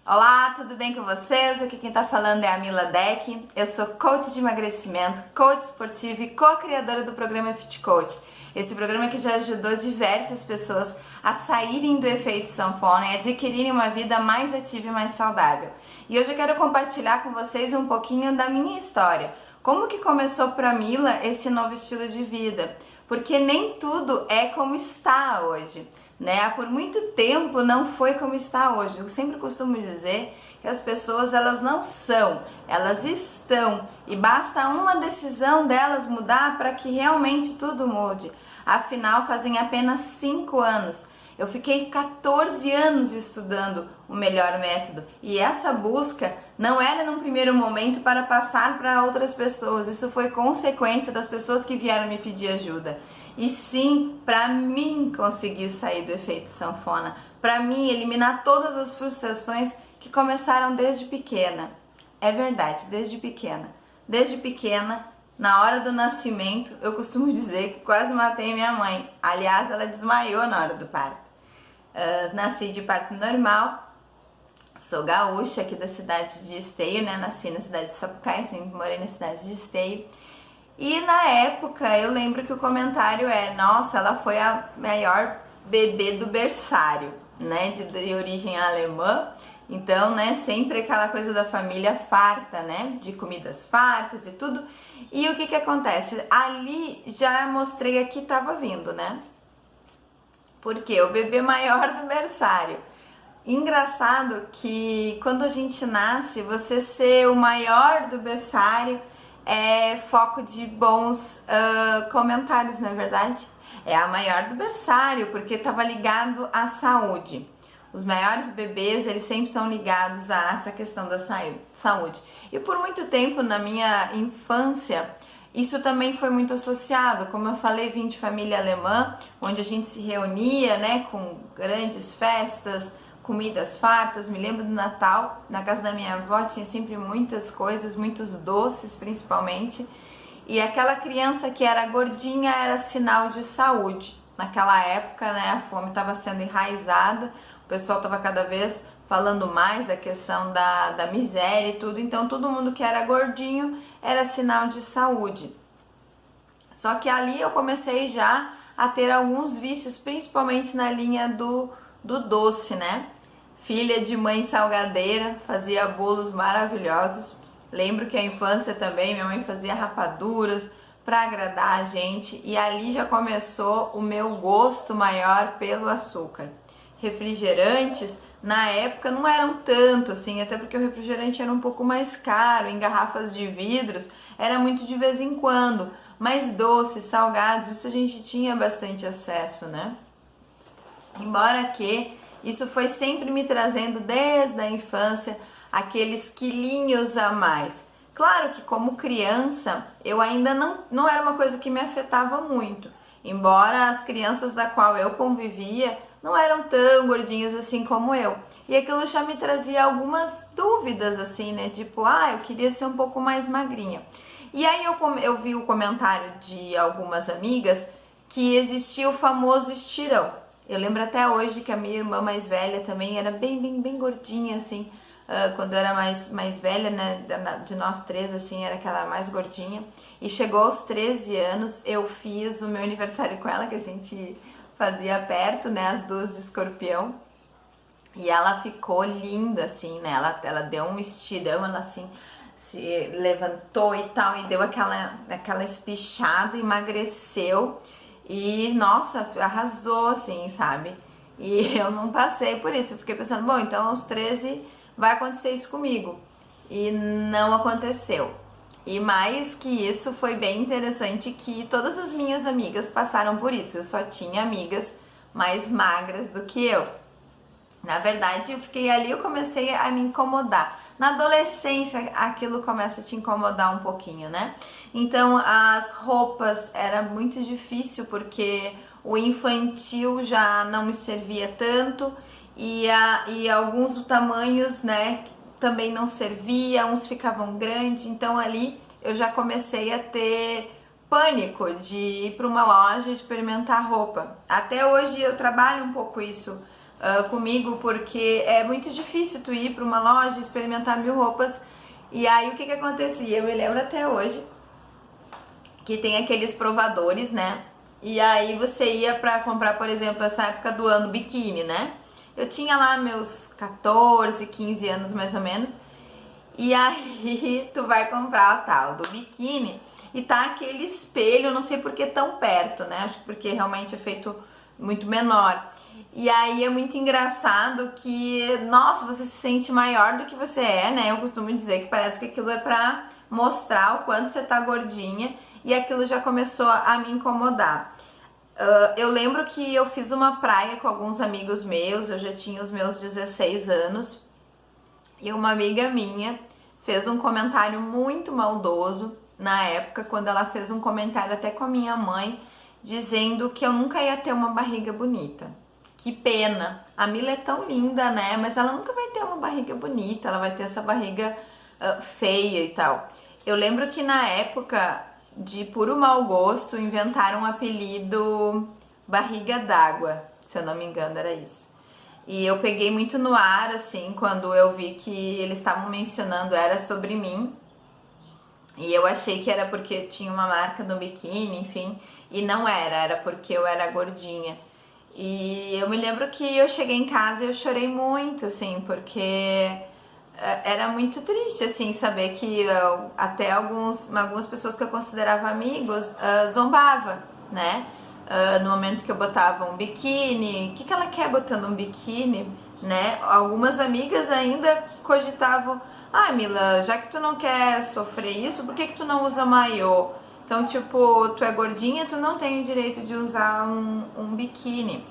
Olá, tudo bem com vocês? Aqui quem tá falando é a Mila Deck. Eu sou coach de emagrecimento, coach esportivo e co-criadora do programa Fit Coach. Esse programa que já ajudou diversas pessoas a saírem do efeito sanfona e adquirirem uma vida mais ativa e mais saudável. E hoje eu quero compartilhar com vocês um pouquinho da minha história. Como que começou pra Mila esse novo estilo de vida? Porque nem tudo é como está hoje, né? Por muito tempo não foi como está hoje. Eu sempre costumo dizer que as pessoas elas não são, elas estão, e basta uma decisão delas mudar para que realmente tudo mude. Afinal, fazem apenas 5 anos. Eu fiquei 14 anos estudando o melhor método, e essa busca não era num primeiro momento para passar para outras pessoas. Isso foi consequência das pessoas que vieram me pedir ajuda. E sim, para mim conseguir sair do efeito sanfona, para mim eliminar todas as frustrações que começaram desde pequena. É verdade, desde pequena. Desde pequena, na hora do nascimento, eu costumo dizer que quase matei minha mãe. Aliás, ela desmaiou na hora do parto. Nasci de parto normal, sou gaúcha aqui da cidade de Esteio, né? Nasci na cidade de Sapucaí, sempre morei na cidade de Esteio. E na época eu lembro que o comentário nossa, ela foi a maior bebê do berçário, né? De origem alemã. Então, né, sempre aquela coisa da família farta, né? De comidas fartas e tudo. E o que que acontece? Ali já mostrei aqui tava vindo, né? Porque o bebê maior do berçário. Engraçado que quando a gente nasce, você ser o maior do berçário é foco de bons comentários, não é verdade? É a maior do berçário, porque estava ligado à saúde. Os maiores bebês, eles sempre estão ligados a essa questão da saúde. E por muito tempo, na minha infância, isso também foi muito associado. Como eu falei, vim de família alemã, onde a gente se reunia, né, com grandes festas, comidas fartas. Me lembro do Natal, na casa da minha avó tinha sempre muitas coisas, muitos doces principalmente, e aquela criança que era gordinha era sinal de saúde. Naquela época, né, a fome estava sendo enraizada, o pessoal estava cada vez falando mais da questão da miséria e tudo, então todo mundo que era gordinho era sinal de saúde. Só que ali eu comecei já a ter alguns vícios, principalmente na linha do doce, né? Filha de mãe salgadeira, fazia bolos maravilhosos. Lembro que a infância também, minha mãe fazia rapaduras para agradar a gente, e ali já começou o meu gosto maior pelo açúcar. Refrigerantes, na época, não eram tanto assim, até porque o refrigerante era um pouco mais caro, em garrafas de vidros, era muito de vez em quando, mas doces, salgados, isso a gente tinha bastante acesso, né? Embora que isso foi sempre me trazendo desde a infância aqueles quilinhos a mais. Claro que como criança eu ainda não era uma coisa que me afetava muito, embora as crianças da qual eu convivia não eram tão gordinhas assim como eu. E aquilo já me trazia algumas dúvidas assim, né? Tipo, eu queria ser um pouco mais magrinha. E aí eu vi o comentário de algumas amigas que existia o famoso estirão. Eu lembro até hoje que a minha irmã mais velha também era bem gordinha, assim, quando eu era mais velha, né, de nós três, assim, era aquela mais gordinha. E chegou aos 13 anos, eu fiz o meu aniversário com ela, que a gente fazia perto, né, as duas de escorpião. E ela ficou linda, assim, né, ela deu um estirão, ela, assim, se levantou e tal, e deu aquela espichada, emagreceu. E, nossa, arrasou, assim, sabe? E eu não passei por isso. Eu fiquei pensando, bom, então aos 13 vai acontecer isso comigo. E não aconteceu. E mais que isso, foi bem interessante que todas as minhas amigas passaram por isso. Eu só tinha amigas mais magras do que eu. Na verdade, eu fiquei ali, eu comecei a me incomodar. Na adolescência, aquilo começa a te incomodar um pouquinho, né? Então, as roupas era muito difícil, porque o infantil já não me servia tanto, e alguns tamanhos, né, também não servia, uns ficavam grandes. Então, ali eu já comecei a ter pânico de ir para uma loja experimentar roupa. Até hoje eu trabalho um pouco isso comigo, porque é muito difícil tu ir para uma loja, experimentar 1000 roupas. E aí o que acontecia? Eu me lembro até hoje que tem aqueles provadores, né? E aí você ia pra comprar, por exemplo, essa época do ano, biquíni, né? Eu tinha lá meus 14, 15 anos mais ou menos. E aí tu vai comprar o tal do biquíni e tá aquele espelho, não sei por que tão perto, né? Acho que porque realmente é feito muito menor. E aí é muito engraçado que, nossa, você se sente maior do que você é, né? Eu costumo dizer que parece que aquilo é pra mostrar o quanto você tá gordinha, e aquilo já começou a me incomodar. Eu lembro que eu fiz uma praia com alguns amigos meus, eu já tinha os meus 16 anos, e uma amiga minha fez um comentário muito maldoso na época, quando ela fez um comentário até com a minha mãe, dizendo que eu nunca ia ter uma barriga bonita. Que pena, a Mila é tão linda, né? Mas ela nunca vai ter uma barriga bonita, ela vai ter essa barriga feia e tal. Eu lembro que na época, de puro mau gosto, inventaram um apelido barriga d'água, se eu não me engano era isso. E eu peguei muito no ar, assim, quando eu vi que eles estavam mencionando, era sobre mim. E eu achei que era porque tinha uma marca no biquíni, enfim, e não era, era porque eu era gordinha. E eu me lembro que eu cheguei em casa e eu chorei muito, assim, porque era muito triste, assim, saber que até algumas pessoas que eu considerava amigos zombava, né? No momento que eu botava um biquíni, o que ela quer botando um biquíni, né? Algumas amigas ainda cogitavam, Mila, já que tu não quer sofrer isso, por que tu não usa maiô? Então, tipo, tu é gordinha, tu não tem o direito de usar um biquíni.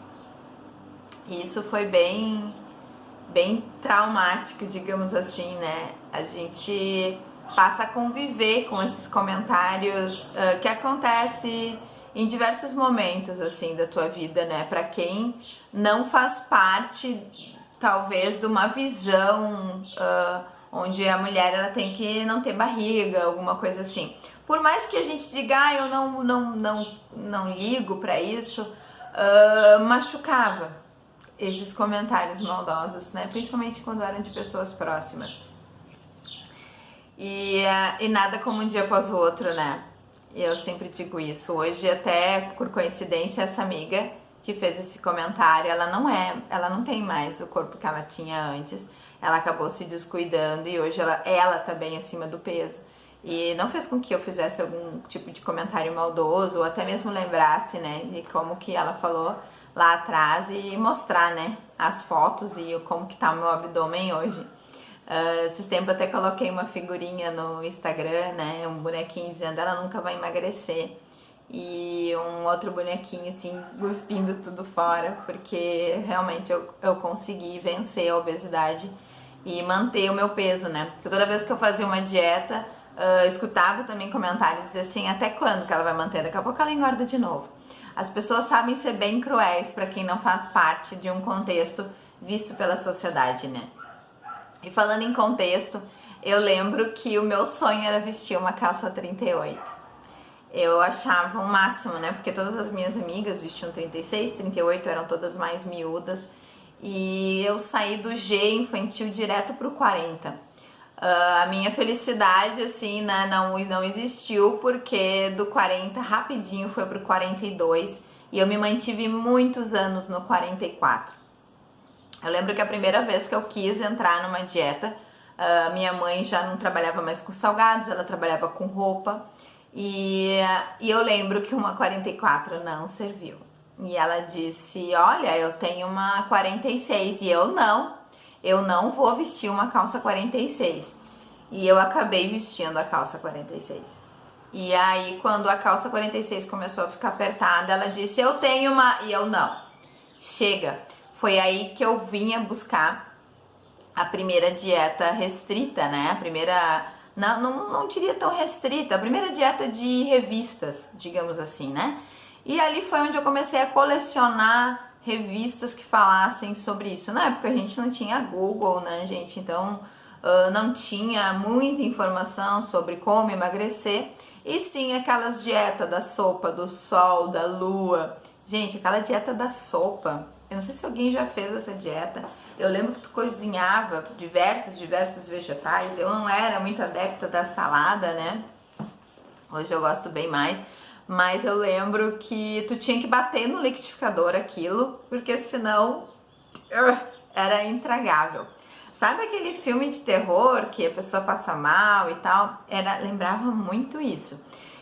E isso foi bem traumático, digamos assim, né? A gente passa a conviver com esses comentários que acontecem em diversos momentos, assim, da tua vida, né? Pra quem não faz parte, talvez, de uma visão onde a mulher ela tem que não ter barriga, alguma coisa assim. Por mais que a gente diga, eu não ligo pra isso, machucava esses comentários maldosos, né? Principalmente quando eram de pessoas próximas. E nada como um dia após o outro, né? Eu sempre digo isso. Hoje, até por coincidência, essa amiga que fez esse comentário, ela não tem mais o corpo que ela tinha antes. Ela acabou se descuidando e hoje ela tá bem acima do peso. E não fez com que eu fizesse algum tipo de comentário maldoso, ou até mesmo lembrasse, né, de como que ela falou lá atrás, e mostrar, né, as fotos e como que tá o meu abdômen hoje. Esses tempos até coloquei uma figurinha no Instagram, né, um bonequinho dizendo ela nunca vai emagrecer, e um outro bonequinho assim, cuspindo tudo fora, porque realmente eu consegui vencer a obesidade e manter o meu peso, né, porque toda vez que eu fazia uma dieta, escutava também comentários dizendo assim, até quando que ela vai manter? Daqui a pouco ela engorda de novo. As pessoas sabem ser bem cruéis para quem não faz parte de um contexto visto pela sociedade, né? E falando em contexto, eu lembro que o meu sonho era vestir uma calça 38. Eu achava o máximo, né? Porque todas as minhas amigas vestiam 36, 38, eram todas mais miúdas. E eu saí do G infantil direto pro 40. A minha felicidade, assim, né, não existiu, porque do 40 rapidinho foi pro 42 e eu me mantive muitos anos no 44. Eu lembro que a primeira vez que eu quis entrar numa dieta, minha mãe já não trabalhava mais com salgados, ela trabalhava com roupa, e eu lembro que uma 44 não serviu. E ela disse, olha, eu tenho uma 46 e eu não vou vestir uma calça 46. E eu acabei vestindo a calça 46. E aí, quando a calça 46 começou a ficar apertada, ela disse, eu tenho uma... E eu, não. Chega. Foi aí que eu vinha buscar a primeira dieta restrita, né? A primeira... Não diria tão restrita. A primeira dieta de revistas, digamos assim, né? E ali foi onde eu comecei a colecionar revistas que falassem sobre isso. Na época a gente não tinha Google, né, gente? Então não tinha muita informação sobre como emagrecer. E sim aquelas dietas da sopa, do sol, da lua. Gente, aquela dieta da sopa, Eu não sei se alguém já fez essa dieta. Eu lembro que tu cozinhava diversos vegetais. Eu não era muito adepta da salada, né? Hoje eu gosto bem mais. Mas eu lembro que tu tinha que bater no liquidificador aquilo, porque senão era intragável. Sabe aquele filme de terror que a pessoa passa mal e tal? Lembrava muito isso.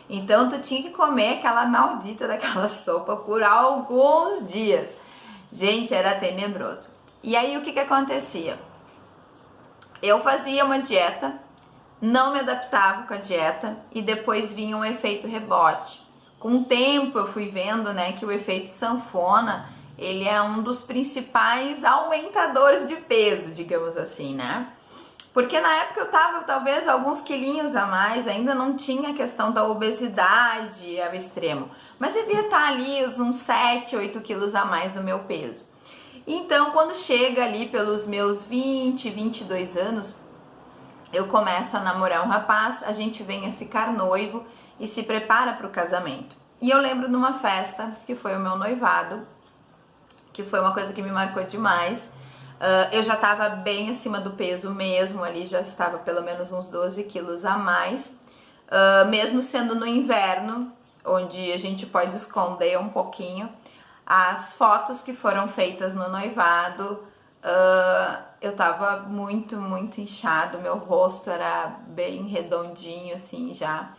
Então tu tinha que comer aquela maldita daquela sopa por alguns dias. Gente, era tenebroso. E aí o que acontecia? Eu fazia uma dieta, não me adaptava com a dieta e depois vinha um efeito rebote. Com o tempo eu fui vendo, né, que o efeito sanfona, ele é um dos principais aumentadores de peso, digamos assim, né? Porque na época eu tava talvez alguns quilinhos a mais, ainda não tinha a questão da obesidade ao extremo, mas devia estar ali uns 7, 8 quilos a mais do meu peso. Então, quando chega ali pelos meus 20, 22 anos, eu começo a namorar um rapaz, a gente vem a ficar noivo e se prepara para o casamento. E eu lembro numa festa, que foi o meu noivado, que foi uma coisa que me marcou demais. Eu já estava bem acima do peso mesmo, ali já estava pelo menos uns 12 quilos a mais, mesmo sendo no inverno, onde a gente pode esconder um pouquinho. As fotos que foram feitas no noivado, eu tava muito inchado, meu rosto era bem redondinho assim já.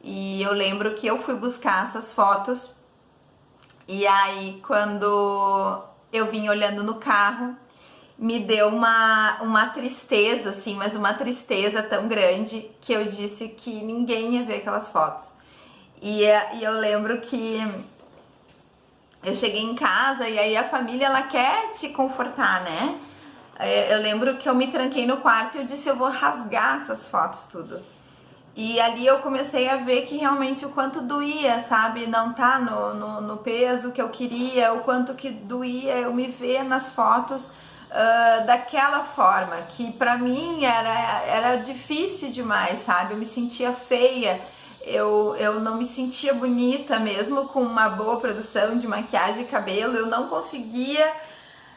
E eu lembro que eu fui buscar essas fotos e aí quando eu vim olhando no carro, me deu uma tristeza assim, mas uma tristeza tão grande que eu disse que ninguém ia ver aquelas fotos. E eu lembro que eu cheguei em casa e aí a família, ela quer te confortar, né? Eu lembro que eu me tranquei no quarto e eu disse, eu vou rasgar essas fotos tudo. E ali eu comecei a ver que realmente o quanto doía, sabe? Não tá no peso que eu queria, o quanto que doía eu me ver nas fotos daquela forma, que pra mim era difícil demais, sabe? Eu me sentia feia. Eu não me sentia bonita mesmo com uma boa produção de maquiagem e cabelo, eu não conseguia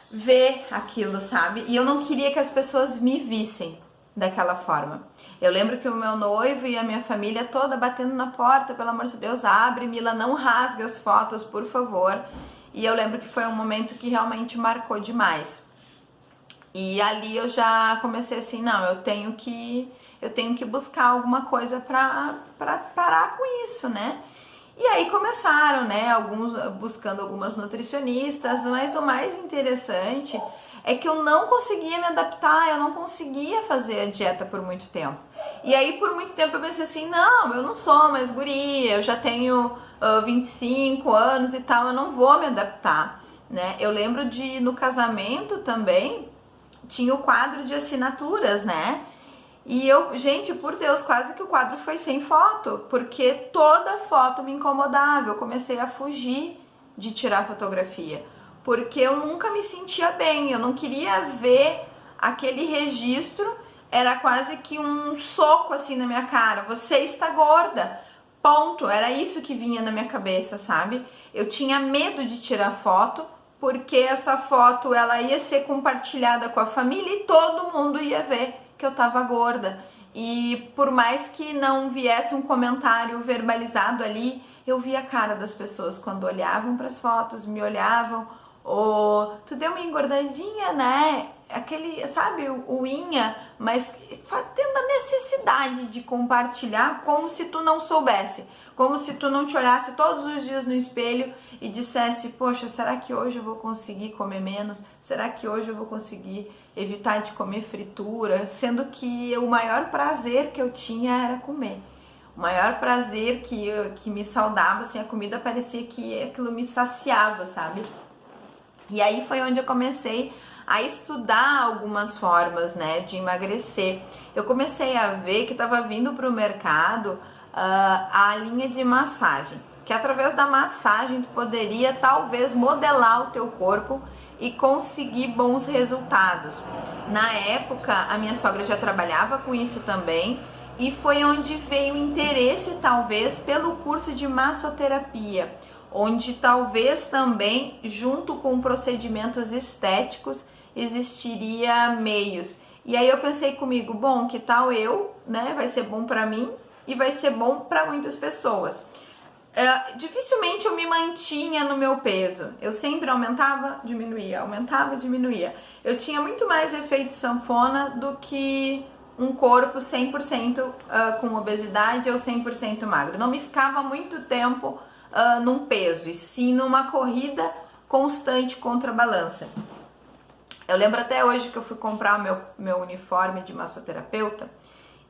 ver aquilo, sabe? E eu não queria que as pessoas me vissem daquela forma. Eu lembro que o meu noivo e a minha família toda batendo na porta, pelo amor de Deus, abre, Mila, não rasga as fotos, por favor. E eu lembro que foi um momento que realmente marcou demais. E ali eu já comecei assim, não, eu tenho que buscar alguma coisa pra parar com isso, né? E aí começaram, né, buscando algumas nutricionistas, mas o mais interessante é que eu não conseguia me adaptar, eu não conseguia fazer a dieta por muito tempo. E aí por muito tempo eu pensei assim, não, eu não sou mais guria, eu já tenho 25 anos e tal, eu não vou me adaptar, né? Eu lembro no casamento também, tinha o quadro de assinaturas, né? E eu, gente, por Deus, quase que o quadro foi sem foto, porque toda foto me incomodava. Eu comecei a fugir de tirar fotografia, porque eu nunca me sentia bem, eu não queria ver aquele registro, era quase que um soco assim na minha cara, você está gorda, ponto, era isso que vinha na minha cabeça, sabe? Eu tinha medo de tirar foto, porque essa foto ela ia ser compartilhada com a família e todo mundo ia ver que eu tava gorda. E por mais que não viesse um comentário verbalizado ali, eu via a cara das pessoas quando olhavam para as fotos, me olhavam, ou tu deu uma engordadinha, né? Aquele, sabe, o inha, mas tendo a necessidade de compartilhar como se tu não soubesse, como se tu não te olhasse todos os dias no espelho e dissesse, poxa, será que hoje eu vou conseguir comer menos? Será que hoje eu vou conseguir evitar de comer fritura? Sendo que o maior prazer que eu tinha era comer. O maior prazer que me saudava, assim, a comida parecia que aquilo me saciava, sabe? E aí foi onde eu comecei a estudar algumas formas, né, de emagrecer. Eu comecei a ver que estava vindo para o mercado a linha de massagem, que através da massagem tu poderia talvez modelar o teu corpo e conseguir bons resultados. Na época, a minha sogra já trabalhava com isso também, e foi onde veio o interesse talvez pelo curso de massoterapia, onde talvez também, junto com procedimentos estéticos, existiria meios. E aí eu pensei comigo, bom, que tal eu, né? Vai ser bom para mim e vai ser bom para muitas pessoas. Dificilmente eu me mantinha no meu peso. Eu sempre aumentava, diminuía, aumentava, diminuía. Eu tinha muito mais efeito sanfona do que um corpo 100% com obesidade ou 100% magro. Não me ficava muito tempo num peso, e sim numa corrida constante contra a balança. Eu lembro até hoje que eu fui comprar o meu uniforme de massoterapeuta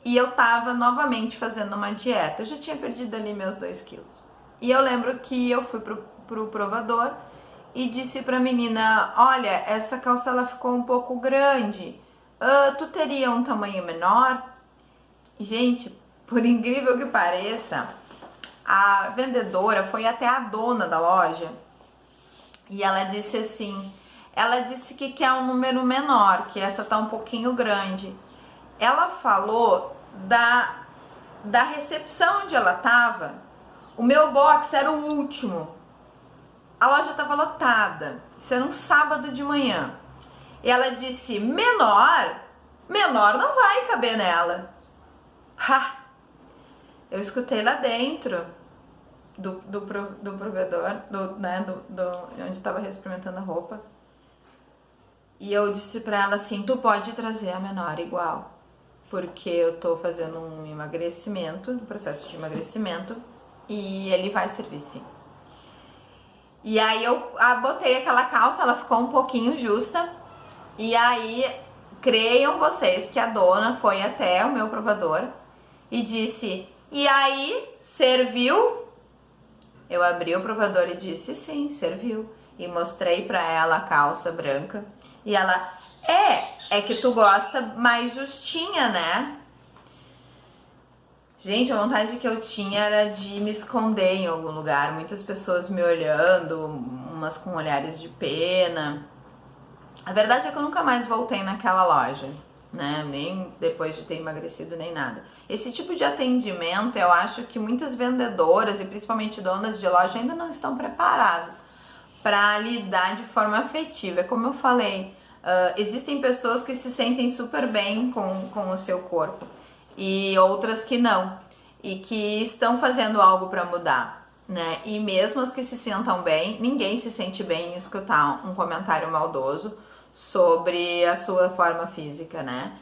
e eu tava novamente fazendo uma dieta. Eu já tinha perdido ali meus 2 quilos. E eu lembro que eu fui pro provador e disse pra menina, olha, essa calça ela ficou um pouco grande, tu teria um tamanho menor? E, gente, por incrível que pareça, a vendedora foi até a dona da loja e ela disse assim, ela disse que quer um número menor, que essa tá um pouquinho grande. Ela falou da recepção onde ela tava. O meu box era o último. A loja estava lotada. Isso era um sábado de manhã. E ela disse, menor não vai caber nela. Ha! Eu escutei lá dentro do provedor, onde estava experimentando a roupa. E eu disse pra ela assim, tu pode trazer a menor igual. Porque eu tô fazendo um emagrecimento, um processo de emagrecimento. E ele vai servir sim. E aí eu botei aquela calça, ela ficou um pouquinho justa. E aí, creiam vocês que a dona foi até o meu provador e disse, e aí, serviu? Eu abri o provador e disse, sim, serviu. E mostrei pra ela a calça branca. E ela, é que tu gosta mais justinha, né? Gente, a vontade que eu tinha era de me esconder em algum lugar. Muitas pessoas me olhando, umas com olhares de pena. A verdade é que eu nunca mais voltei naquela loja, né? Nem depois de ter emagrecido, nem nada. Esse tipo de atendimento, eu acho que muitas vendedoras e principalmente donas de loja ainda não estão preparadas para lidar de forma afetiva. Como eu falei, existem pessoas que se sentem super bem com o seu corpo e outras que não, e que estão fazendo algo para mudar, né? E mesmo as que se sentam bem, ninguém se sente bem em escutar um comentário maldoso sobre a sua forma física, né?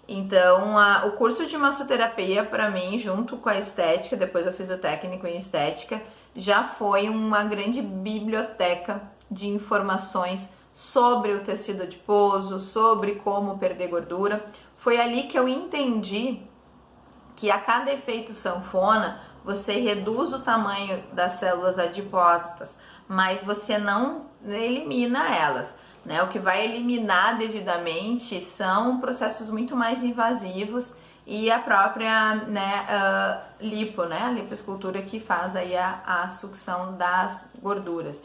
Então, o curso de massoterapia, para mim, junto com a estética, depois eu fiz o técnico em estética, já foi uma grande biblioteca de informações sobre o tecido adiposo, sobre como perder gordura. Foi ali que eu entendi que a cada efeito sanfona, você reduz o tamanho das células adipócitas, mas você não elimina elas, né? O que vai eliminar devidamente são processos muito mais invasivos e a própria, né, lipo, né? A lipoescultura que faz aí a sucção das gorduras.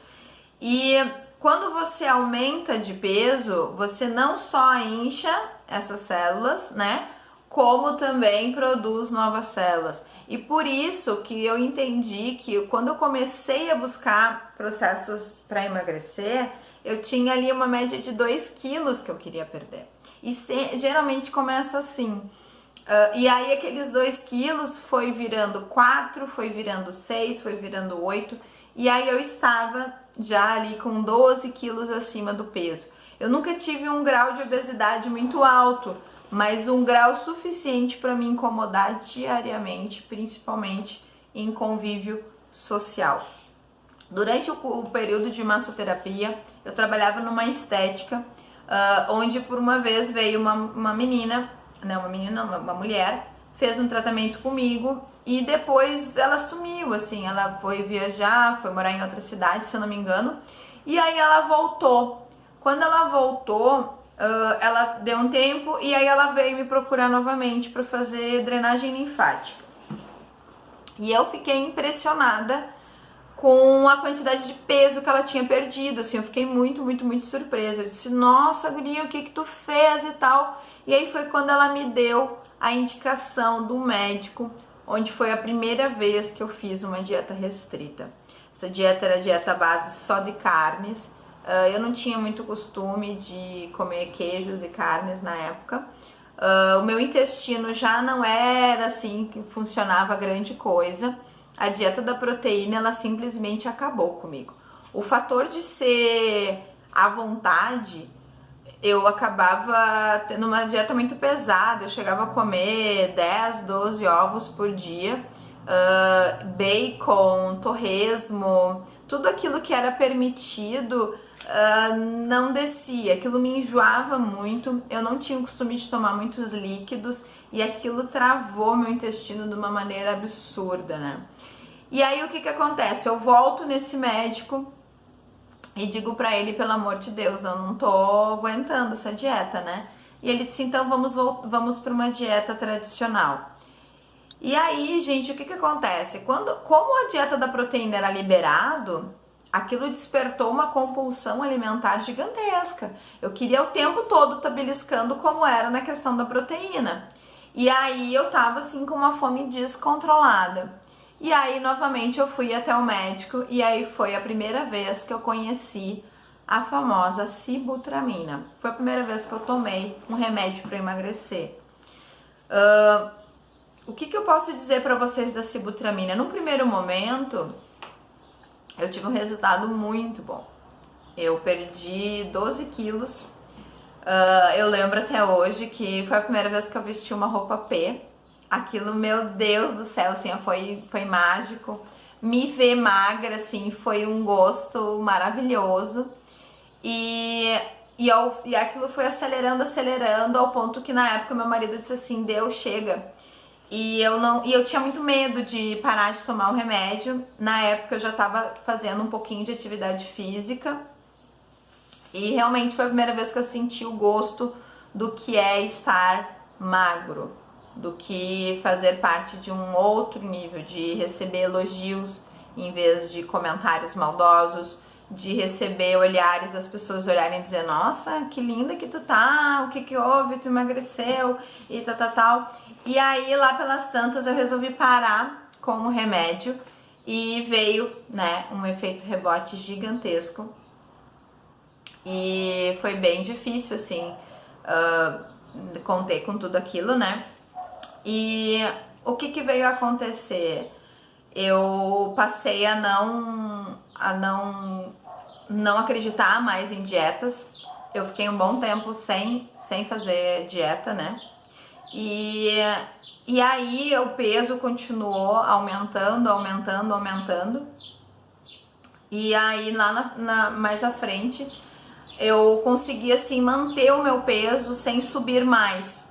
E quando você aumenta de peso, você não só incha essas células, né? Como também produz novas células. E por isso que eu entendi que quando eu comecei a buscar processos para emagrecer, eu tinha ali uma média de 2 quilos que eu queria perder. E geralmente começa assim. E aí aqueles 2 quilos foi virando 4, foi virando 6, foi virando 8. E aí eu estava já ali com 12 quilos acima do peso. Eu nunca tive um grau de obesidade muito alto, mas um grau suficiente para me incomodar diariamente, principalmente em convívio social. Durante o período de massoterapia, eu trabalhava numa estética, onde por uma vez veio uma mulher, fez um tratamento comigo e depois ela sumiu, assim, ela foi viajar, foi morar em outra cidade, se eu não me engano, e aí ela voltou. Quando ela voltou, ela deu um tempo e aí ela veio me procurar novamente para fazer drenagem linfática. E eu fiquei impressionada com a quantidade de peso que ela tinha perdido, assim, eu fiquei muito, muito, muito surpresa. Eu disse, nossa, guria, o que tu fez e tal? E aí foi quando ela me deu a indicação do médico, onde foi a primeira vez que eu fiz uma dieta restrita. Essa dieta era dieta à base só de carnes. Eu não tinha muito costume de comer queijos e carnes na época. O meu intestino já não era assim que funcionava grande coisa. A dieta da proteína, ela simplesmente acabou comigo. O fator de ser à vontade, eu acabava tendo uma dieta muito pesada. Eu chegava a comer 10, 12 ovos por dia, bacon, torresmo, tudo aquilo que era permitido não descia, aquilo me enjoava muito, eu não tinha o costume de tomar muitos líquidos e aquilo travou meu intestino de uma maneira absurda, né? E aí o que que acontece? Eu volto nesse médico e digo pra ele, pelo amor de Deus, eu não tô aguentando essa dieta, né? E ele disse, então vamos para uma dieta tradicional. E aí, gente, o que que acontece? Como a dieta da proteína era liberado, aquilo despertou uma compulsão alimentar gigantesca. Eu queria o tempo todo estar beliscando como era na questão da proteína. E aí eu tava assim com uma fome descontrolada. E aí, novamente, eu fui até o médico e aí foi a primeira vez que eu conheci a famosa sibutramina. Foi a primeira vez que eu tomei um remédio para emagrecer. O que que eu posso dizer para vocês da sibutramina? No primeiro momento, eu tive um resultado muito bom. Eu perdi 12 quilos. Eu lembro até hoje que foi a primeira vez que eu vesti uma roupa P. Aquilo, meu Deus do céu, assim, foi mágico. Me ver magra, assim, foi um gosto maravilhoso. E aquilo foi acelerando ao ponto que na época meu marido disse assim, Deus, chega. E eu tinha muito medo de parar de tomar o remédio. Na época eu já estava fazendo um pouquinho de atividade física. E realmente foi a primeira vez que eu senti o gosto do que é estar magro, do que fazer parte de um outro nível, de receber elogios em vez de comentários maldosos, de receber olhares das pessoas olharem e dizer, nossa, que linda que tu tá, o que que houve, tu emagreceu e tal. E aí lá pelas tantas eu resolvi parar com o remédio e veio, né, um efeito rebote gigantesco. E foi bem difícil, assim, conter com tudo aquilo, né? E o que que veio a acontecer? Eu passei a não acreditar mais em dietas. Eu fiquei um bom tempo sem fazer dieta, né? E aí o peso continuou aumentando. E aí lá mais à frente eu consegui assim manter o meu peso sem subir mais.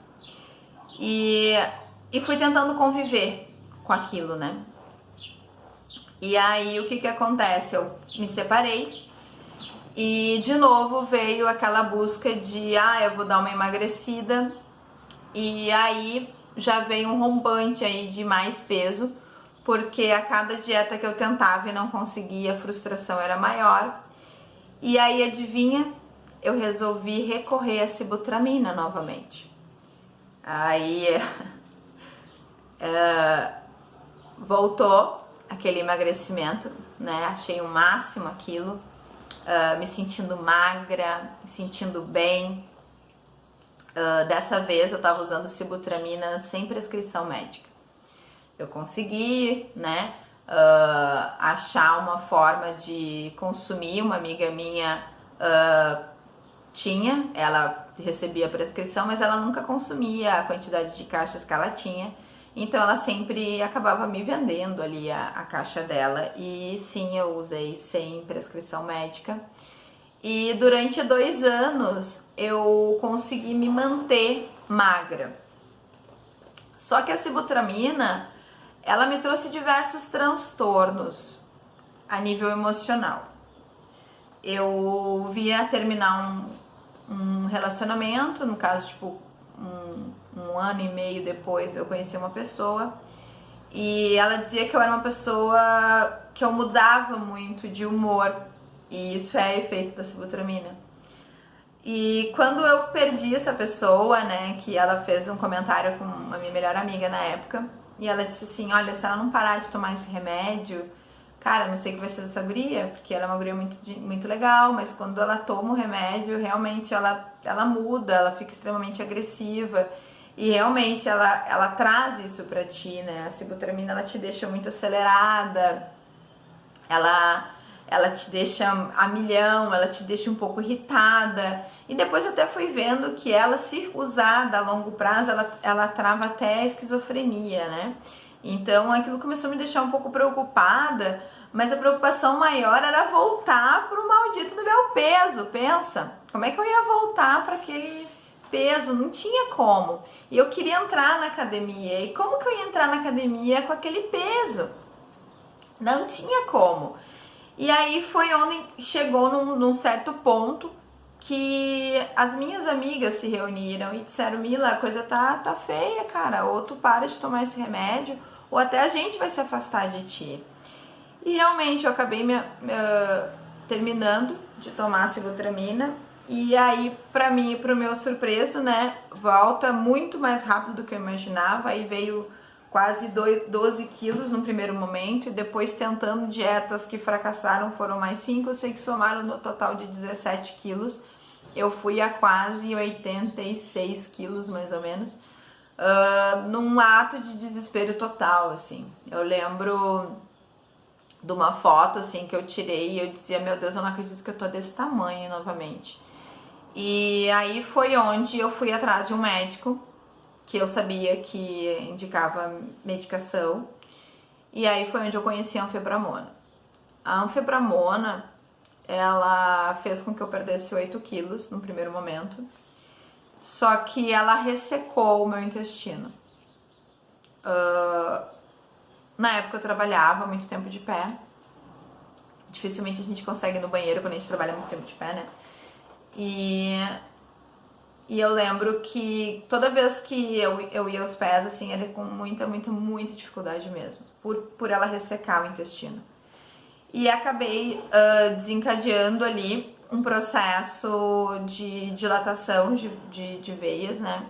E fui tentando conviver com aquilo, né? E aí o que que acontece? Eu me separei e de novo veio aquela busca de eu vou dar uma emagrecida. E aí já veio um rompante aí de mais peso, porque a cada dieta que eu tentava e não conseguia, a frustração era maior. E aí, adivinha? Eu resolvi recorrer à sibutramina novamente. Aí voltou aquele emagrecimento, né? Achei o máximo aquilo, me sentindo magra, me sentindo bem. Dessa vez eu tava usando sibutramina sem prescrição médica. Eu consegui, né, achar uma forma de consumir. Uma amiga minha ela recebia prescrição, mas ela nunca consumia a quantidade de caixas que ela tinha. Então ela sempre acabava me vendendo ali a caixa dela. E sim, eu usei sem prescrição médica. E durante 2 anos eu consegui me manter magra. Só que a sibutramina, ela me trouxe diversos transtornos a nível emocional. Eu via terminar um relacionamento, no caso, tipo, um ano e meio depois eu conheci uma pessoa e ela dizia que eu era uma pessoa que eu mudava muito de humor, e isso é efeito da sibutramina. E quando eu perdi essa pessoa, né, que ela fez um comentário com a minha melhor amiga na época, e ela disse assim, olha, se ela não parar de tomar esse remédio, cara, não sei o que vai ser dessa guria, porque ela é uma guria muito legal, mas quando ela toma o remédio, realmente ela muda, ela fica extremamente agressiva. E realmente ela traz isso pra ti, né? A sibutramina, ela te deixa muito acelerada, ela te deixa a milhão, ela te deixa um pouco irritada. E depois eu até fui vendo que ela, se usada a longo prazo, ela trava até a esquizofrenia, né? Então aquilo começou a me deixar um pouco preocupada, mas a preocupação maior era voltar pro maldito do meu peso. Pensa, como é que eu ia voltar para aquele peso? Não tinha como. E eu queria entrar na academia. E como que eu ia entrar na academia com aquele peso? Não tinha como. E aí foi onde chegou num certo ponto que as minhas amigas se reuniram e disseram: Mila, a coisa tá feia, cara. Ou tu para de tomar esse remédio, ou até a gente vai se afastar de ti. E realmente eu acabei terminando de tomar a sibutramina. E aí, pra mim e pro meu surpreso, né, volta muito mais rápido do que eu imaginava. Aí veio quase 12 quilos no primeiro momento, e depois tentando dietas que fracassaram foram mais 5, eu sei que somaram no total de 17 quilos. Eu fui a quase 86 quilos, mais ou menos, num ato de desespero total, assim. Eu lembro de uma foto, assim, que eu tirei e eu dizia: meu Deus, eu não acredito que eu tô desse tamanho novamente. E aí foi onde eu fui atrás de um médico, que eu sabia que indicava medicação, e aí foi onde eu conheci a anfepramona. A anfepramona, ela fez com que eu perdesse 8 quilos no primeiro momento, só que ela ressecou o meu intestino. Na época eu trabalhava muito tempo de pé, dificilmente a gente consegue ir no banheiro quando a gente trabalha muito tempo de pé, né? E eu lembro que toda vez que eu ia aos pés, assim, era com muita dificuldade mesmo, por ela ressecar o intestino. E acabei desencadeando ali um processo de dilatação de veias, né?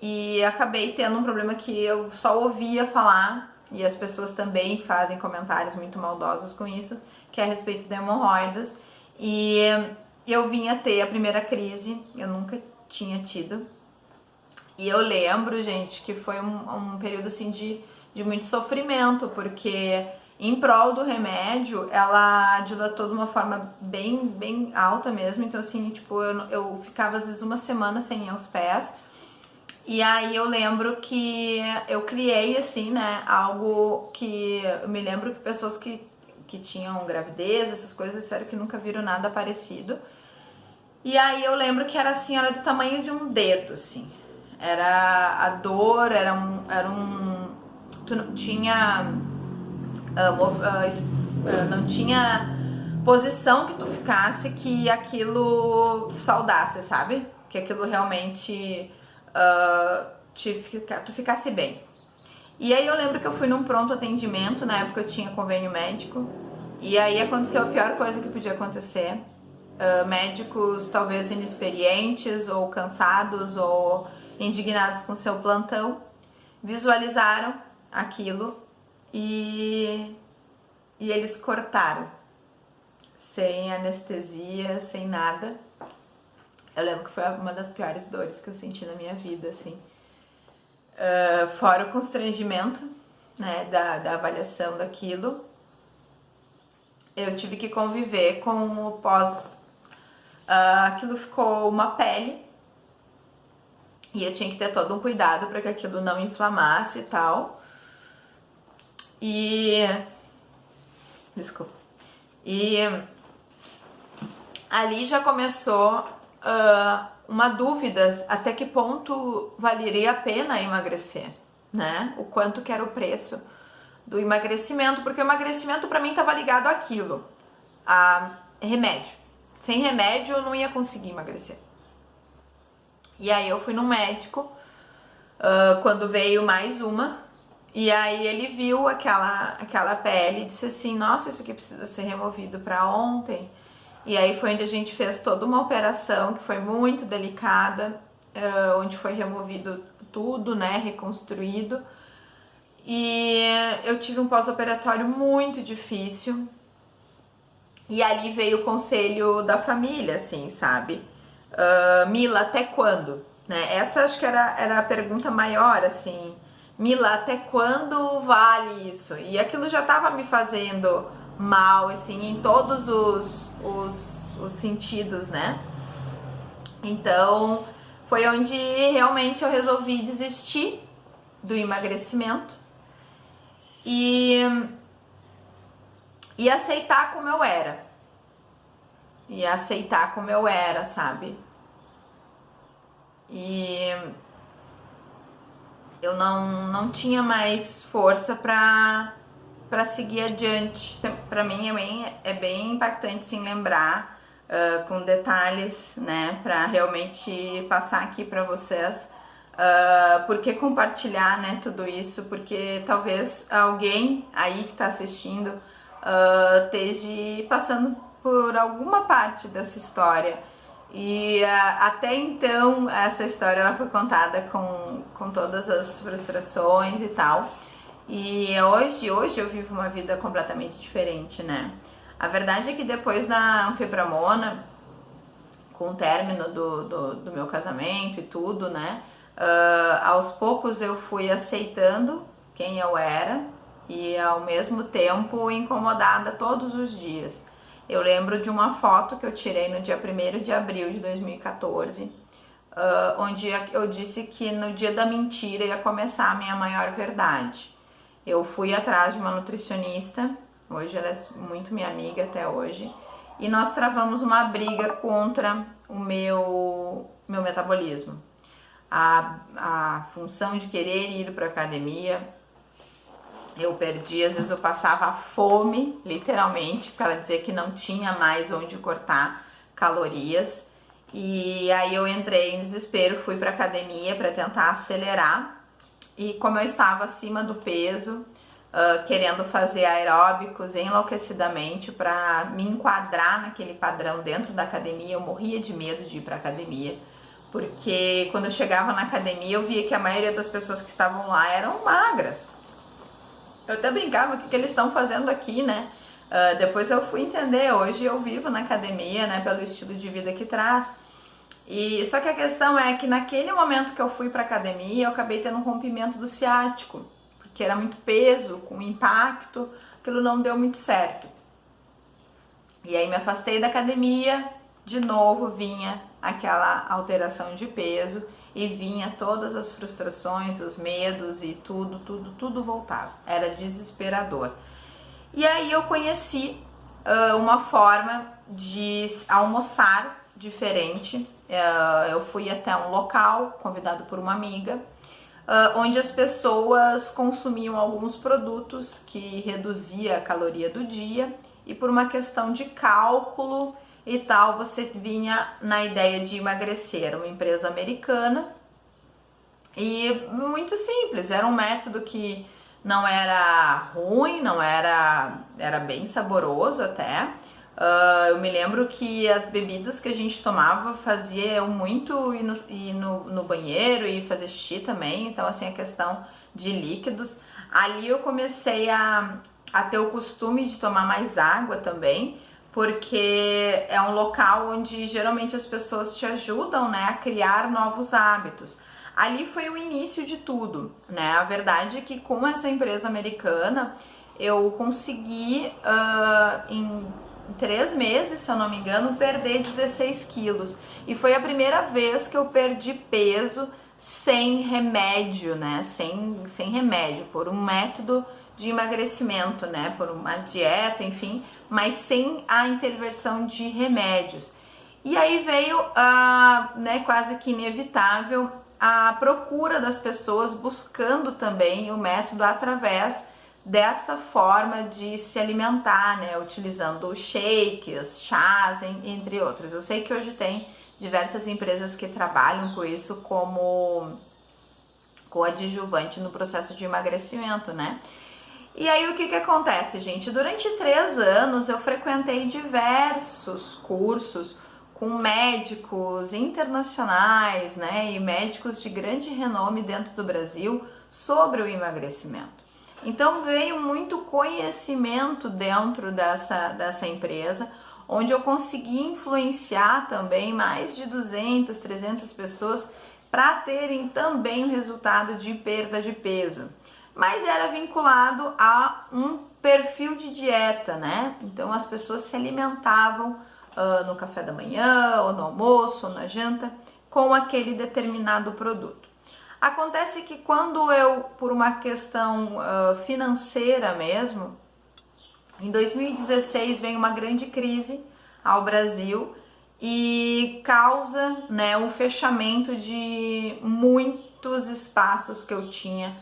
E acabei tendo um problema que eu só ouvia falar, e as pessoas também fazem comentários muito maldosos com isso, que é a respeito de hemorroidas. E eu vim a ter a primeira crise, eu nunca tinha tido. E eu lembro, gente, que foi um período assim de muito sofrimento, porque em prol do remédio, ela dilatou de uma forma bem alta mesmo. Então assim, tipo, eu ficava às vezes uma semana sem ir aos pés. E aí eu lembro que eu criei, assim, né, algo que eu me lembro que pessoas que tinham gravidez, essas coisas, disseram que nunca viram nada parecido. E aí eu lembro que era assim, era do tamanho de um dedo, assim. Era a dor, tu não tinha não tinha posição que tu ficasse que aquilo saudasse, sabe? Que aquilo realmente tu ficasse bem. E aí eu lembro que eu fui num pronto atendimento, na época eu tinha convênio médico, e aí aconteceu a pior coisa que podia acontecer. Médicos talvez inexperientes ou cansados ou indignados com seu plantão visualizaram aquilo e eles cortaram, sem anestesia, sem nada. Eu lembro que foi uma das piores dores que eu senti na minha vida, assim. Fora o constrangimento, né, da avaliação daquilo, eu tive que conviver com o pós. Aquilo ficou uma pele e eu tinha que ter todo um cuidado para que aquilo não inflamasse e tal. Desculpa. E ali já começou uma dúvida até que ponto valeria a pena emagrecer, né? O quanto que era o preço do emagrecimento, porque o emagrecimento para mim estava ligado àquilo, a remédio. Sem remédio eu não ia conseguir emagrecer. E aí eu fui no médico quando veio mais uma, e aí ele viu aquela pele e disse assim: nossa, isso aqui precisa ser removido para ontem. E aí foi onde a gente fez toda uma operação que foi muito delicada, onde foi removido tudo, né, reconstruído. E eu tive um pós-operatório muito difícil. E ali veio o conselho da família, assim, sabe? Mila, até quando? Né? Essa acho que era a pergunta maior, assim. Mila, até quando vale isso? E aquilo já tava me fazendo mal, assim, em todos os sentidos, né? Então, foi onde realmente eu resolvi desistir do emagrecimento e aceitar como eu era. E aceitar como eu era, sabe? E eu não tinha mais força pra seguir adiante. Pra mim é bem impactante, sim, lembrar com detalhes, né? Pra realmente passar aqui pra vocês. Por que compartilhar, né, tudo isso? Porque talvez alguém aí que tá assistindo esteja passando por alguma parte dessa história. E até então essa história ela foi contada com todas as frustrações e tal. E hoje eu vivo uma vida completamente diferente, né? A verdade é que depois da anfipramona, com o término do meu casamento e tudo, né? Aos poucos eu fui aceitando quem eu era e ao mesmo tempo incomodada todos os dias. Eu lembro de uma foto que eu tirei no dia 1º de abril de 2014, onde eu disse que no dia da mentira ia começar a minha maior verdade. Eu fui atrás de uma nutricionista, hoje ela é muito minha amiga até hoje, e nós travamos uma briga contra o meu metabolismo. A função de querer ir para academia, eu perdi, às vezes eu passava fome, literalmente, porque ela dizia que não tinha mais onde cortar calorias. E aí eu entrei em desespero, fui para academia para tentar acelerar. E como eu estava acima do peso, querendo fazer aeróbicos enlouquecidamente para me enquadrar naquele padrão dentro da academia, eu morria de medo de ir para academia. Porque quando eu chegava na academia eu via que a maioria das pessoas que estavam lá eram magras. Eu até brincava, o que eles estão fazendo aqui, né? Depois eu fui entender, hoje eu vivo na academia, né? Pelo estilo de vida que traz. E só que a questão é que naquele momento que eu fui pra academia, eu acabei tendo um rompimento do ciático. Porque era muito peso, com impacto, aquilo não deu muito certo. E aí me afastei da academia, de novo vinha aquela alteração de peso e vinha todas as frustrações, os medos e tudo voltava. Era desesperador. E aí eu conheci uma forma de almoçar diferente. Eu fui até um local, convidado por uma amiga, onde as pessoas consumiam alguns produtos que reduzia a caloria do dia e por uma questão de cálculo e tal, você vinha na ideia de emagrecer. Era uma empresa americana e muito simples, era um método que não era ruim, era bem saboroso até. Eu me lembro que as bebidas que a gente tomava fazia eu muito ir no banheiro e fazer xixi também, então assim, a questão de líquidos. Ali eu comecei a ter o costume de tomar mais água também, porque é um local onde geralmente as pessoas te ajudam, né, a criar novos hábitos. Ali foi o início de tudo, né? A verdade é que com essa empresa americana eu consegui em 3 meses, se eu não me engano, perder 16 quilos. E foi a primeira vez que eu perdi peso sem remédio, né? Sem remédio, por um método de emagrecimento, né? Por uma dieta, enfim, mas sem a intervenção de remédios. E aí veio, né, quase que inevitável, a procura das pessoas buscando também o método através desta forma de se alimentar, né, utilizando shakes, chás, entre outros. Eu sei que hoje tem diversas empresas que trabalham com isso como coadjuvante no processo de emagrecimento, né? E aí o que acontece, gente? Durante 3 anos eu frequentei diversos cursos com médicos internacionais, né, e médicos de grande renome dentro do Brasil sobre o emagrecimento. Então veio muito conhecimento dentro dessa empresa, onde eu consegui influenciar também mais de 200, 300 pessoas para terem também o resultado de perda de peso. Mas era vinculado a um perfil de dieta, né? Então as pessoas se alimentavam no café da manhã, ou no almoço, ou na janta, com aquele determinado produto. Acontece que quando eu, por uma questão financeira mesmo, em 2016 vem uma grande crise ao Brasil e causa, né, um fechamento de muitos espaços que eu tinha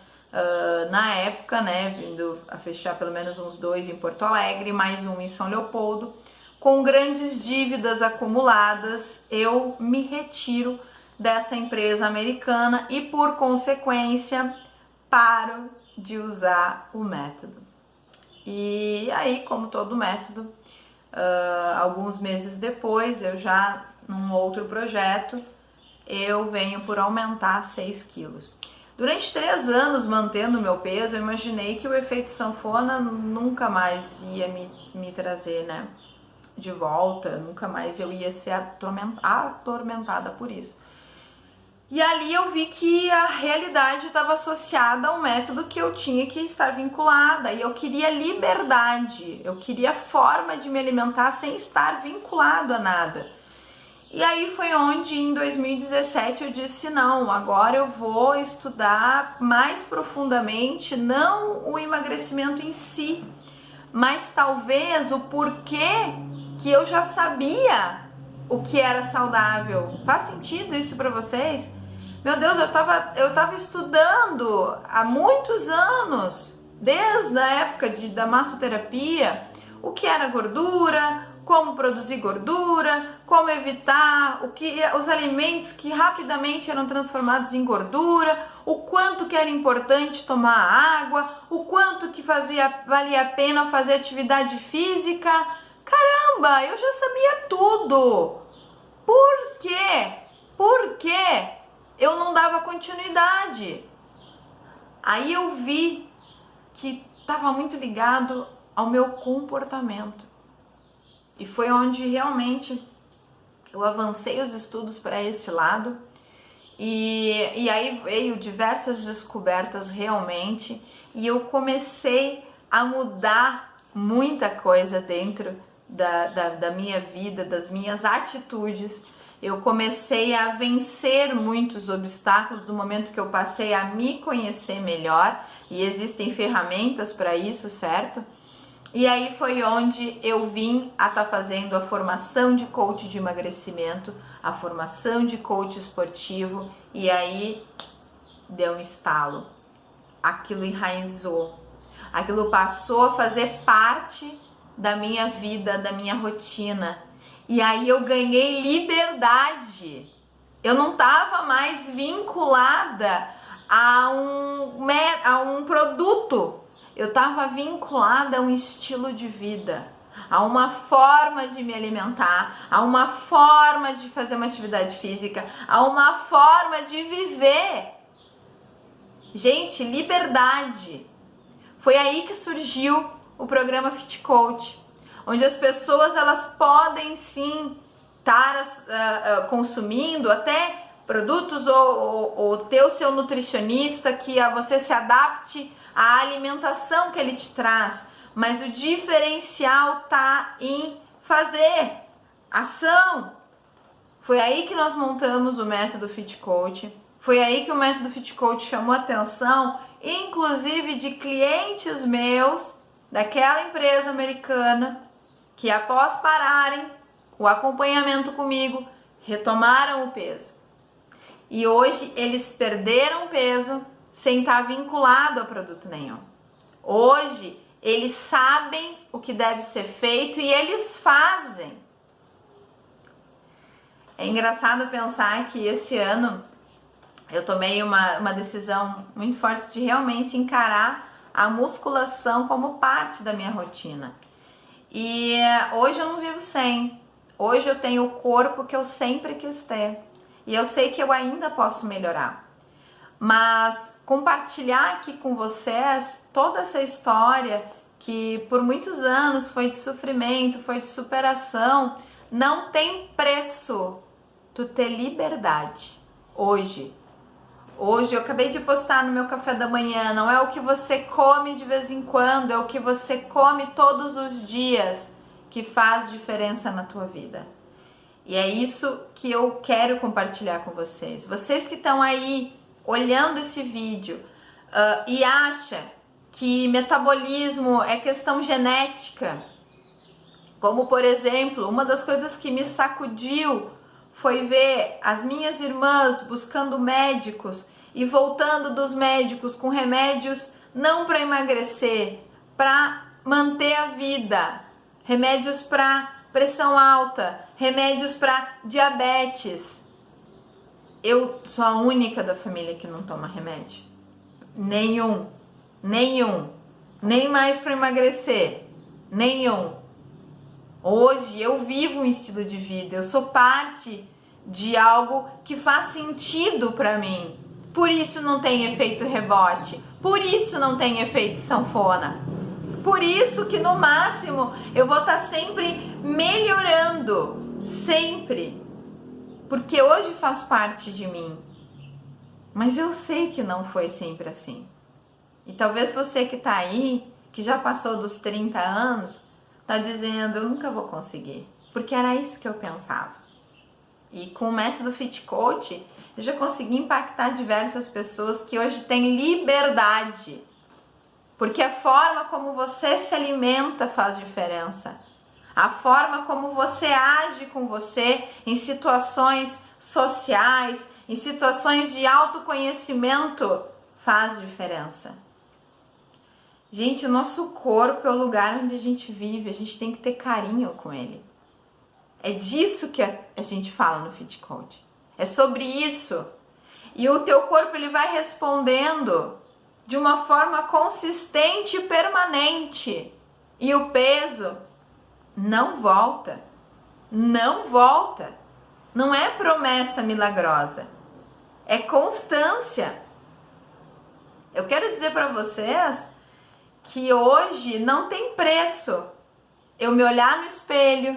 na época, né, vindo a fechar pelo menos uns 2 em Porto Alegre, mais um em São Leopoldo. Com grandes dívidas acumuladas, eu me retiro dessa empresa americana e, por consequência, paro de usar o método. E aí, como todo método, alguns meses depois, eu já num outro projeto, eu venho por aumentar 6 quilos. Durante 3 anos mantendo o meu peso, eu imaginei que o efeito sanfona nunca mais ia me trazer, né, de volta, nunca mais eu ia ser atormentada por isso. E ali eu vi que a realidade estava associada ao método que eu tinha que estar vinculada, e eu queria liberdade, eu queria forma de me alimentar sem estar vinculado a nada. E aí foi onde em 2017 eu disse, não, agora eu vou estudar mais profundamente, não o emagrecimento em si, mas talvez o porquê que eu já sabia o que era saudável. Faz sentido isso para vocês? Meu Deus, eu tava estudando há muitos anos, desde a época da massoterapia, o que era gordura, como produzir gordura, como evitar os alimentos que rapidamente eram transformados em gordura, o quanto que era importante tomar água, o quanto que valia a pena fazer atividade física. Caramba, eu já sabia tudo. Por quê? Por quê? Eu não dava continuidade. Aí eu vi que estava muito ligado ao meu comportamento. E foi onde realmente eu avancei os estudos para esse lado. E aí veio diversas descobertas realmente. E eu comecei a mudar muita coisa dentro da minha vida, das minhas atitudes. Eu comecei a vencer muitos obstáculos do momento que eu passei a me conhecer melhor, e existem ferramentas para isso, certo? E aí foi onde eu vim a estar fazendo a formação de coach de emagrecimento, a formação de coach esportivo, e aí deu um estalo. Aquilo enraizou, aquilo passou a fazer parte da minha vida, da minha rotina. E aí eu ganhei liberdade. Eu não estava mais vinculada a um produto. Eu estava vinculada a um estilo de vida, a uma forma de me alimentar, a uma forma de fazer uma atividade física, a uma forma de viver. Gente, liberdade. Foi aí que surgiu o programa Fit Coach, onde as pessoas elas podem sim estar consumindo até produtos ou ter o seu nutricionista que você se adapte à alimentação que ele te traz, mas o diferencial tá em fazer ação. Foi aí que nós montamos o método Fit Coach, foi aí que o método Fit Coach chamou a atenção, inclusive de clientes meus, daquela empresa americana, que após pararem o acompanhamento comigo, retomaram o peso. E hoje eles perderam peso sem estar vinculado a produto nenhum. Hoje eles sabem o que deve ser feito e eles fazem. É engraçado pensar que esse ano eu tomei uma decisão muito forte de realmente encarar a musculação como parte da minha rotina. E hoje eu não vivo sem. Hoje eu tenho o corpo que eu sempre quis ter. E eu sei que eu ainda posso melhorar. Mas compartilhar aqui com vocês toda essa história que por muitos anos foi de sofrimento, foi de superação. Não tem preço tu ter liberdade hoje. Hoje eu acabei de postar no meu café da manhã, não é o que você come de vez em quando, é o que você come todos os dias que faz diferença na tua vida. E é isso que eu quero compartilhar com vocês. Vocês que estão aí olhando esse vídeo e acham que metabolismo é questão genética, como por exemplo, uma das coisas que me sacudiu foi ver as minhas irmãs buscando médicos e voltando dos médicos com remédios não para emagrecer, para manter a vida, remédios para pressão alta, remédios para diabetes. Eu sou a única da família que não toma remédio. Nenhum. Nem mais para emagrecer. Nenhum. Hoje eu vivo um estilo de vida, eu sou parte de algo que faz sentido para mim. Por isso não tem efeito rebote, por isso não tem efeito sanfona. Por isso que no máximo eu vou estar sempre melhorando, sempre. Porque hoje faz parte de mim. Mas eu sei que não foi sempre assim. E talvez você que está aí, que já passou dos 30 anos, tá dizendo, eu nunca vou conseguir. Porque era isso que eu pensava. E com o método Fit Coach, eu já consegui impactar diversas pessoas que hoje têm liberdade. Porque a forma como você se alimenta faz diferença. A forma como você age com você em situações sociais, em situações de autoconhecimento, faz diferença. Gente, o nosso corpo é o lugar onde a gente vive, a gente tem que ter carinho com ele. É disso que a gente fala no Fit Coach. É sobre isso. E o teu corpo ele vai respondendo de uma forma consistente e permanente. E o peso não volta. Não volta. Não é promessa milagrosa. É constância. Eu quero dizer para vocês que hoje não tem preço eu me olhar no espelho,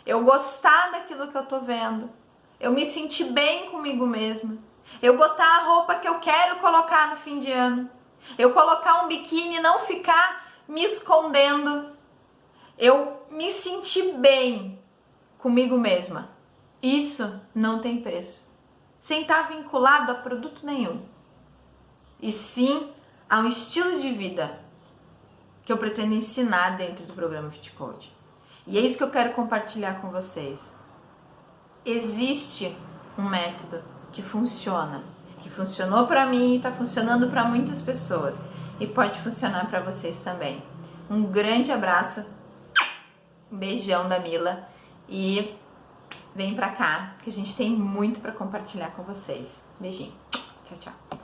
eu gostar daquilo que eu tô vendo, eu me sentir bem comigo mesma, eu botar a roupa que eu quero colocar no fim de ano, eu colocar um biquíni e não ficar me escondendo, eu me sentir bem comigo mesma. Isso não tem preço, sem estar vinculado a produto nenhum, e sim a um estilo de vida que eu pretendo ensinar dentro do programa Fit Coach. E é isso que eu quero compartilhar com vocês. Existe um método que funciona, que funcionou para mim e está funcionando para muitas pessoas e pode funcionar para vocês também. Um grande abraço, um beijão da Mila e vem pra cá que a gente tem muito para compartilhar com vocês. Beijinho. Tchau, tchau.